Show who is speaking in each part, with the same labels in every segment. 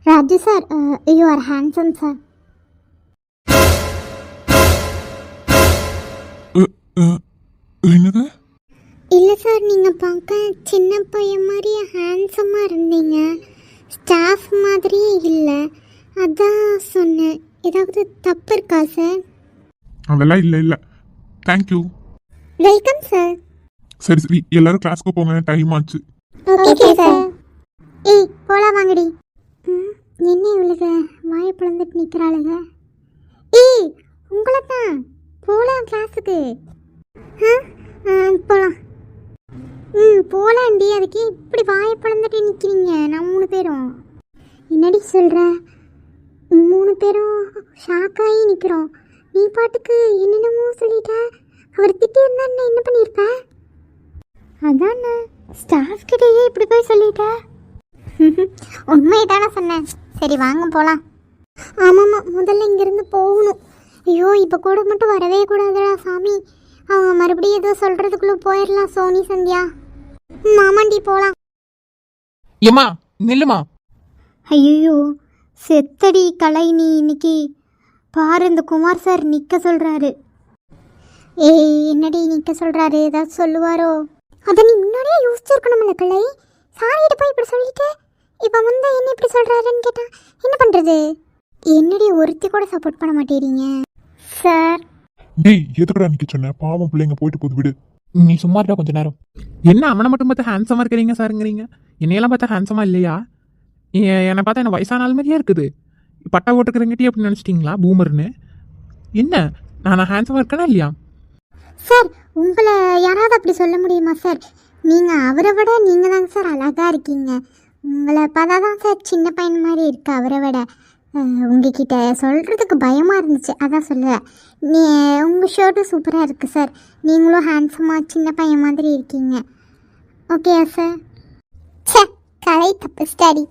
Speaker 1: Raju sir, you are handsome sir.
Speaker 2: என்னது?
Speaker 1: இல்லை sir, நீங்கள் பார்க்க சின்ன பையன் மாதிரி ஹேண்ட்ஸமாக இருந்தீங்க, ஸ்டாஃப் மாதிரியே இல்லை, அதான் சொன்னேன். ஏதாவது தப்பு இருக்கா சார்?
Speaker 2: அதெல்லாம் இல்லை இல்லை, தேங்க்யூ.
Speaker 1: Welcome sir.
Speaker 2: சரி சரி, எல்லாரும் கிளாஸ்க்கு போங்க, டைம் ஆச்சு.
Speaker 1: Okay sir. ஏய் போலாம் வாங்கடி. என்ன இவளுக்கு வாயை பிளந்துட்டு நிற்கிறாளுங்க? ஏய் உங்களை தான், போகலாம் கிளாஸுக்கு. போகலாம். போகலாண்டி. அதுக்கு இப்படி வாயை பிளந்துட்டு நிற்கிறீங்க? நான் 3 பேரும் என்னடி சொல்கிற? 3 பேரும் ஷாக்காகி நிற்கிறோம். நீ பாட்டுக்கு என்னென்னமோ சொல்லிட்ட. அவர் திட்டியிருந்தா என்ன பண்ணியிருப்ப? அதானே, ஸ்டாஃப் கிட்டேயே இப்படி போய் சொல்லிட்ட. உண்மையை தானே சொன்னேன். சரி வாங்க போகலாம். ஆமாம்மா, முதல்ல இங்கேருந்து போகணும். ஐயோ இப்போ கூட மட்டும் வரவே கூடாதுடா சாமி. அவங்க மறுபடியும் ஏதோ சொல்கிறதுக்குள்ளே போயிடலாம். சோனி சந்தியா. ஆமாண்டி போகலாம்.
Speaker 3: ஏம்மா நில்லுமா.
Speaker 1: ஐயோ செத்தடி கலை, நீ இன்னைக்கு பாரு, இந்த குமார் சார் நிற்க சொல்கிறாரு. ஏய் என்னடி நிற்க சொல்கிறாரு? ஏதாவது சொல்லுவாரோ? அதை நீ முன்னாடியே யோசிச்சிருக்கணும்ல கலை. சாரிகிட்ட போய் இப்படி சொல்லிட்டு இப்போ வந்து என்ன இப்படி சொல்கிறாருன்னு கேட்டால் என்ன பண்ணுறது? என்னடி ஒருத்தி கூட சப்போர்ட் பண்ண மாட்டேறீங்க சார்?
Speaker 2: டேய் எதுக்குடா நிக்க சொன்ன? பாவம் பிள்ளைங்க போயிட்டு போது, விடு.
Speaker 3: நீ சும்மா இருக்கா கொஞ்ச நேரம். என்ன அவனை மட்டும் பார்த்தா ஹேண்ட்ஸமாக இருக்கிறீங்க சாருங்கிறீங்க, என்னையெல்லாம் பார்த்தா ஹேண்ட்ஸமாக இல்லையா? என்னை பார்த்தா என்ன வயசான ஆள் மாதிரியே இருக்குது. பட்டா ஓட்டுக்கிறங்கிட்டே அப்படின்னு நினச்சிட்டிங்களா பூமர்னு? என்ன நான் ஹேண்ட்ஸமாக இருக்கேனா இல்லையா?
Speaker 1: சார் உங்களை யாராவது அப்படி சொல்ல முடியுமா சார்? நீங்கள் அவரை விட நீங்கள் தாங்க சார் அழகாக இருக்கீங்க. உங்களை பார்த்தா தான் சார் சின்ன பையன் மாதிரி இருக்கு அவரை விட. உங்ககிட்ட சொல்கிறதுக்கு பயமாக இருந்துச்சு, அதான் சொல்லுவேன். உங்கள் ஷர்ட்டும் சூப்பராக இருக்குது சார். நீங்களும் ஹேண்ட்ஸமாக சின்ன பையன் மாதிரி இருக்கீங்க. ஓகேயா சார்? சே கலை தப்பு ஸ்டாடி.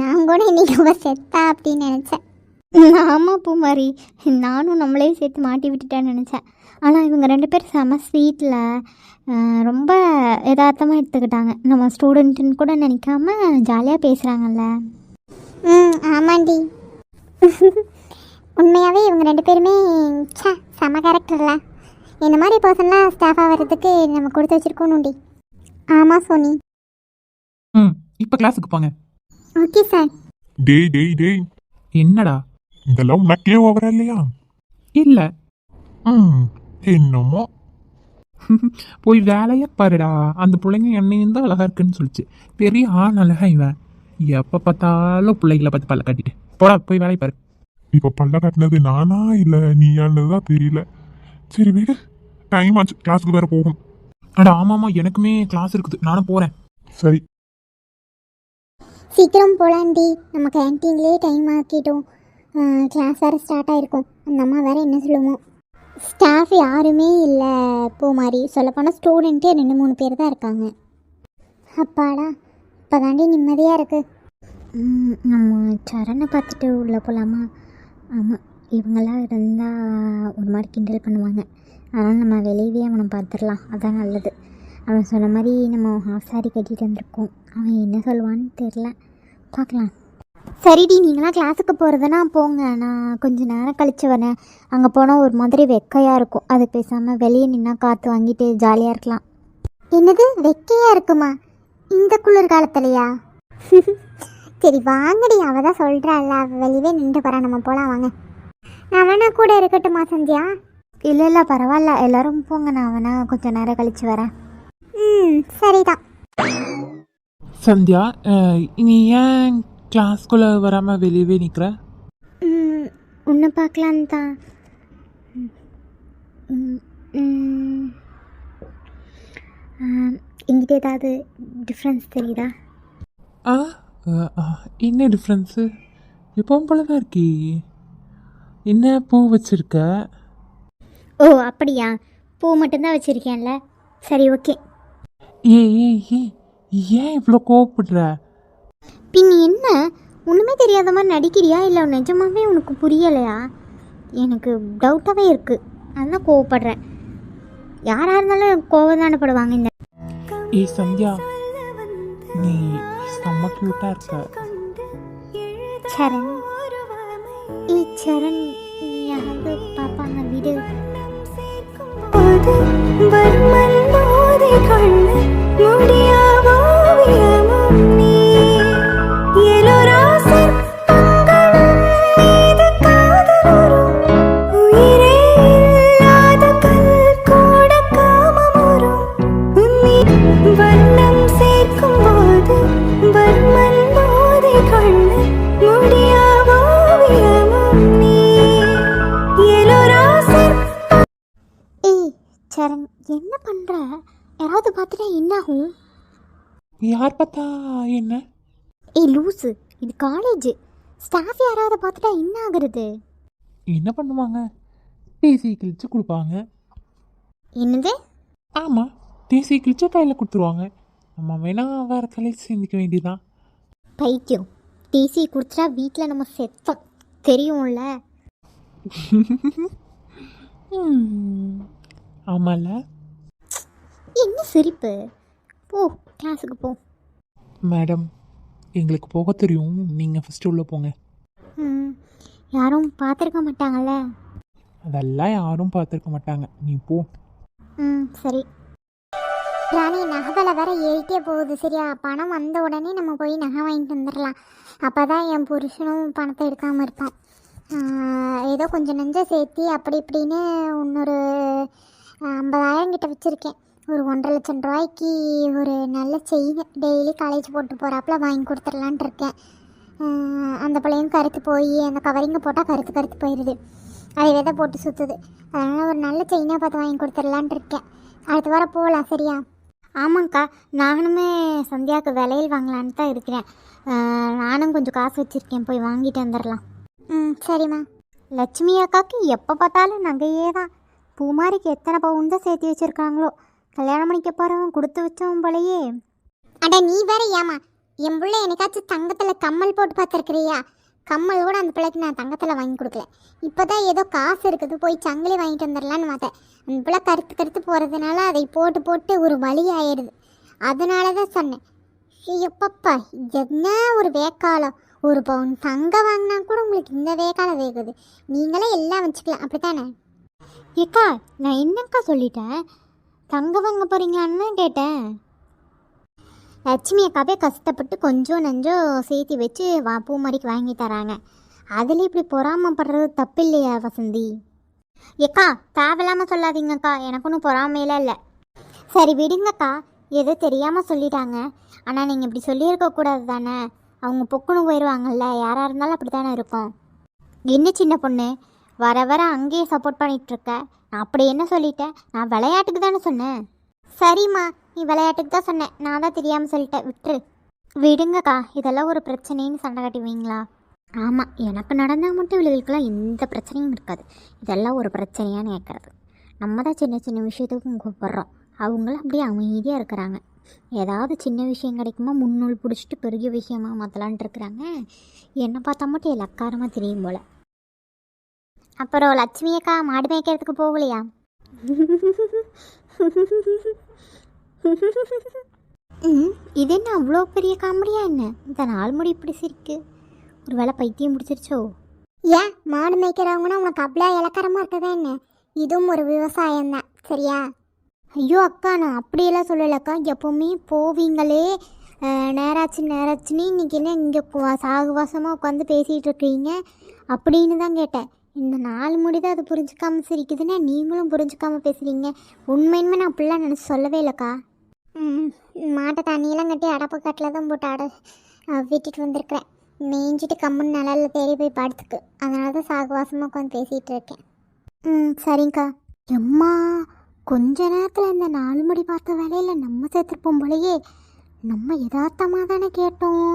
Speaker 1: நான் கூட இன்னைக்கு செத்தா அப்படின்னு நினச்சேன். ஆமாம் பூமாரி, நானும் நம்மளே சேர்த்து மாட்டி விட்டுட்டேன்னு நினச்சேன். ஆனால் இவங்க 2 பேர் செம ஸ்வீட்டில் ரொம்ப யதார்த்தமாக எடுத்துக்கிட்டாங்க. நம்ம ஸ்டூடெண்ட்டுன்னு கூட நினைக்காம ஜாலியாக பேசுகிறாங்கல்ல. ஆமாண்டி. உண்மையாகவே இவங்க 2 பேருமே செம கேரக்டர்ல. இந்த மாதிரி பர்சன்லாம் ஸ்டாஃபாக வர்றதுக்கு நம்ம கொடுத்து வச்சுருக்கோணுண்டி. ஆமாம் சோனி.
Speaker 3: இப்போ கிளாஸுக்கு போங்க.
Speaker 1: Okay sir.
Speaker 2: டேய் டேய் டேய்,
Speaker 3: என்னடா?
Speaker 2: இதெல்லாம் உனக்கே ஓவரா இல்லையா?
Speaker 3: இல்லை.
Speaker 2: என்னமோ
Speaker 3: போய் வேலையை பாருடா. அந்த பிள்ளைங்க என்னையும் தான் அழகா இருக்குன்னு சொல்லிச்சு. பெரிய ஆண் அழகா இவன். எப்போ பார்த்தாலும் பிள்ளைகளை பார்த்து பல்ல கட்டிட்டு போடா, போய் வேலையை பாரு.
Speaker 2: இப்ப பல்ல கட்டினது நானா இல்ல நீயானதுதான் தெரியல. சரி விடு, டைம் ஆச்சு, கிளாஸுக்கு வேற போகும்.
Speaker 3: அடா ஆமாம்மா, எனக்குமே கிளாஸ் இருக்குது, நானும் போகிறேன்.
Speaker 2: சரி
Speaker 1: சீக்கிரம் போகலாண்டி, நம்ம கேன்டீன்லேயே டைம் ஆக்கிட்டோம். கிளாஸ் வேறு ஸ்டார்ட் ஆகிருக்கும். அந்த அம்மா வேறு என்ன சொல்லுமோ. ஸ்டாஃப் யாருமே இல்லை பூமாரி. சொல்லப்போனால் ஸ்டூடெண்ட்டே 2-3 பேர் தான் இருக்காங்க. அப்பாடா, இப்போ தாண்டி நிம்மதியாக இருக்குது. நம்ம சரணை பார்த்துட்டு உள்ளே போகலாமா? ஆமாம், இவங்களாம் இருந்தால் ஒரு மாதிரி கிண்டல் பண்ணுவாங்க. அதனால் நம்ம வெளியவே அவனை பார்த்துடலாம், அதான் நல்லது. அவன் சொன்ன மாதிரி நம்ம ஹாஃப் சாரி கட்டிகிட்டு வந்திருக்கோம். அவன் என்ன சொல்லுவான்னு தெரில, பார்க்கலாம். சரிடி, நீங்களாம் கிளாஸுக்கு போகிறதுனா போங்க, நான் கொஞ்சம் நேரம் கழித்து வரேன். அங்கே போனால் ஒரு மாதிரி வெக்கையாக இருக்கும். அதுக்கு பேசாமல் வெளியே நின்னா காற்று வாங்கிட்டு ஜாலியாக இருக்கலாம். என்னது வெக்கையாக இருக்குமா இந்த குளிர் காலத்துலையா? சரி வாங்கடி, அவள் தான் சொல்கிறாள்ல, வெளியே நின்று போகிறா, நம்ம போகலாம் வாங்க. நான் வேணா கூட இருக்கட்டுமா சந்தியா? இல்லை பரவாயில்ல, எல்லோரும் போங்க, நான் வேணா கொஞ்சம் நேரம் கழித்து வரேன். சரிதான்.
Speaker 3: சந்தியா, நீ ஏன் கிளாஸ்குள்ளே வராமல் வெளியவே நிற்கிற?
Speaker 1: உன்னை பார்க்கலான்னு தான். எங்கிட்ட ஏதாவது டிஃப்ரென்ஸ் தெரியுதா?
Speaker 3: என்ன டிஃப்ரென்ஸு? எப்பவும் போல தான் இருக்கே. என்ன பூ வச்சுருக்க?
Speaker 1: ஓ அப்படியா, பூ மட்டும்தான் வச்சுருக்கேன்ல. சரி ஓகே.
Speaker 3: ஏன் இவ்வளோ கோவப்படுற?
Speaker 1: பின் என்ன, ஒன்றுமே தெரியாத மாதிரி நடிக்கிறியா இல்லை நிஜமாவே உனக்கு புரியலையா? எனக்கு டவுட்டாகவே இருக்குது, அதான் கோவப்படுறேன். யாராக இருந்தாலும் கோவம் தானே படுவாங்க.
Speaker 3: சந்தியா, நீ செம்ம க்யூட்டாக இருக்க.
Speaker 1: சரண் சரண் யாராவது பார்ப்பாங்க வீடு. சரண் என்ன பண்ற? யாராவது பார்த்துட்டா என்ன ஆகும்?
Speaker 3: யார் பார்த்தா என்ன?
Speaker 1: லூசு, இது காலேஜ். ஸ்டாஃப் யாராவது பார்த்துட்டா என்ன ஆகுறது?
Speaker 3: என்ன பண்ணுவாங்க? டிசி கிழிச்சு கொடுப்பாங்க.
Speaker 1: என்னது?
Speaker 3: ஆமாம், டிசி கிழிச்சு கையில் கொடுத்துருவாங்க. நம்ம வேணா வேறு காலேஜ் சேர்ந்துக்க வேண்டியதான்.
Speaker 1: பைத்தியம், டிசி கொடுத்துட்டா வீட்டில் நம்ம செத்தோம் தெரியும்ல.
Speaker 3: ஆமாம்ல.
Speaker 1: என்ன சிரிப்பு? போ கிளாஸுக்கு போ.
Speaker 3: மேடம், எங்களுக்கு போக தெரியும், நீங்கள் ஃபஸ்ட்டு உள்ளே போங்க.
Speaker 1: யாரும் பார்த்துருக்க மாட்டாங்கல்ல?
Speaker 3: அதெல்லாம் யாரும் பார்த்துருக்க மாட்டாங்க, நீ போ.
Speaker 1: சரி. ராணி, நகை விலை வேற ஏறிட்டே போகுது சரியா? பணம் வந்த உடனே நம்ம போய் நகை வாங்கிட்டு வந்துடலாம். அப்போ தான் என் புருஷனும் பணத்தை எடுக்காமல் இருப்பான். ஏதோ கொஞ்சம் நெஞ்சம் சேர்த்தி அப்படி இப்படின்னு இன்னொரு 50,000 கிட்ட வச்சுருக்கேன். ஒரு 1.5 லட்சம் ரூபாய்க்கு ஒரு நல்ல செயின் டெய்லி காலேஜ் போட்டு போகிறாப்புல வாங்கி கொடுத்துடலான் இருக்கேன். அந்த பிள்ளையும் கருத்து போய் அந்த கவரிங்கை போட்டால் கருத்து போயிடுது. அதை விதை போட்டு சுற்றுது. அதனால் ஒரு நல்ல செயினாக பார்த்து வாங்கி கொடுத்துடலான் இருக்கேன். அடுத்த வாரம் போகலாம் சரியா? ஆமாங்க்கா, நானுமே சந்தியாவுக்கு விலையில் வாங்கலான்னு தான் இருக்கிறேன். நானும் கொஞ்சம் காசு வச்சுருக்கேன், போய் வாங்கிட்டு வந்துடலாம். சரிம்மா. லட்சுமி அக்காவுக்கு எப்போ பார்த்தாலும் நகையே தான். பூமாரிக்கு எத்தனை பவுன் தான் சேர்த்து வச்சுருக்காங்களோ. கல்யாணம் பண்ணிக்க போகிறவன் கொடுத்து வச்சவன் போலையே. அட நீ வேற ஏமா, என் பிள்ளை எனக்காச்சும் தங்கத்தில் கம்மல் போட்டு பார்த்துருக்குறியா? கம்மல் கூட அந்த பிள்ளைக்கு நான் தங்கத்தில் வாங்கி கொடுக்கல. இப்போ தான் ஏதோ காசு இருக்குது, போய் சங்கிலி வாங்கிட்டு வந்துடலான்னு பார்த்தேன். அந்த பிள்ளை கருத்து போகிறதுனால அதை போட்டு ஒரு வழி ஆயிடுது. அதனால தான் சொன்னேன். எப்பப்பா என்ன ஒரு வேக்காலம். ஒரு பவுன் தங்கம் வாங்கினா கூட உங்களுக்கு இந்த வேக்காலம் வேகுது. நீங்களே எல்லாம் வச்சுக்கலாம், அப்படித்தானே? ஏக்கா, நான் என்னக்கா சொல்லிட்டேன்? தங்கம் வாங்க போகிறீங்களான்னு தான் கேட்டேன். லட்சுமி அக்காவே கஷ்டப்பட்டு கொஞ்சம் நெஞ்சம் சேர்த்து வச்சு பூமாரிக்கு வாங்கி தராங்க. அதில் இப்படி பொறாமப்படுறது தப்பு இல்லையா வசந்தி? ஏக்கா, தேவையில்லாமல் சொல்லாதீங்கக்கா, எனக்கு ஒன்றும் பொறாமையில இல்லை. சரி விடுங்கக்கா, ஏதோ தெரியாமல் சொல்லிட்டாங்க. ஆனால் நீங்கள் இப்படி சொல்லியிருக்கக்கூடாது தானே? அவங்க பொக்குன்னு போயிடுவாங்கல்ல, யாராக இருந்தாலும் அப்படி தானே இருக்கும். என்ன சின்ன பொண்ணு, வர வர அங்கேயே சப்போர்ட் பண்ணிகிட்ருக்க. நான் அப்படி என்ன சொல்லிட்டேன்? நான் விளையாட்டுக்கு தானே சொன்னேன். சரிம்மா, நீ விளையாட்டுக்கு தான் சொன்னேன், நான் தான் தெரியாமல் சொல்லிட்டேன், விட்டுரு. விடுங்கக்கா, இதெல்லாம் ஒரு பிரச்சனைன்னு சண்டை கட்டுவீங்களா? ஆமாம், எனக்கு நடந்தால் மட்டும் இவர்களுக்கெல்லாம் எந்த பிரச்சனையும் இருக்காது. இதெல்லாம் ஒரு பிரச்சனையான்னு கேட்குறது. நம்ம தான் சின்ன சின்ன விஷயத்துக்கும் கூப்பிட்றோம், அவங்களும் அப்படியே அமைதியாக இருக்கிறாங்க. ஏதாவது சின்ன விஷயம் கிடைக்குமா முன்னூல் பிடிச்சிட்டு பெரிய விஷயமா மாற்றலான்ட்டு இருக்கிறாங்க. என்னை பார்த்தா மட்டும் இலக்காரமாக தெரியும் போல். அப்புறம் லட்சுமி அக்கா மாடு மேய்க்கிறதுக்கு போகலையா? இது என்ன அவ்வளோ பெரிய காமெடியா என்ன? இந்த நாள் முடி இப்படி சிரிக்கு. ஒரு வேளை பைத்தியம் முடிச்சிருச்சோ? ஏன் மாடு மேய்க்கிறவங்கன்னா உனக்கு அவ்வளோ இலக்காரமாக இருக்கதா என்ன? இதுவும் ஒரு விவசாயம் தான் சரியா? ஐயோ அக்கா, நான் அப்படியெல்லாம் சொல்லலக்கா. எப்போவுமே போவீங்களே நேராச்சுன்னு இன்றைக்கி என்ன இங்கே சாகுவாசமாக உட்காந்து பேசிகிட்டு இருக்கிறீங்க அப்படின்னு தான் கேட்டேன். இந்த 4 முடி தான் அது புரிஞ்சுக்காமல் சிரிக்குதுன்னா நீங்களும் புரிஞ்சுக்காமல் பேசுகிறீங்க. உண்மையுமே நான் அப்படிலாம் நினச்சி சொல்லவே இல்லைக்கா. மாட்டை தண்ணியெல்லாம் கட்டி அடப்பு கட்டில் தான் போட்டு விட்டுட்டு வந்திருக்கிறேன். மேய்ஞ்சிட்டு கம்முன்னு நிழலில் தேடி போய் படுத்துக்கு. அதனால தான் சாகுவாசமாக உட்காந்து பேசிகிட்டு இருக்கேன். சரிங்க்கா. எம்மா, கொஞ்ச நேரத்தில் இந்த 4 முடி பார்த்த வேலையில் நம்ம சேர்த்துருப்போம் போலையே. நம்ம யதார்த்தமாக தானே கேட்டோம்.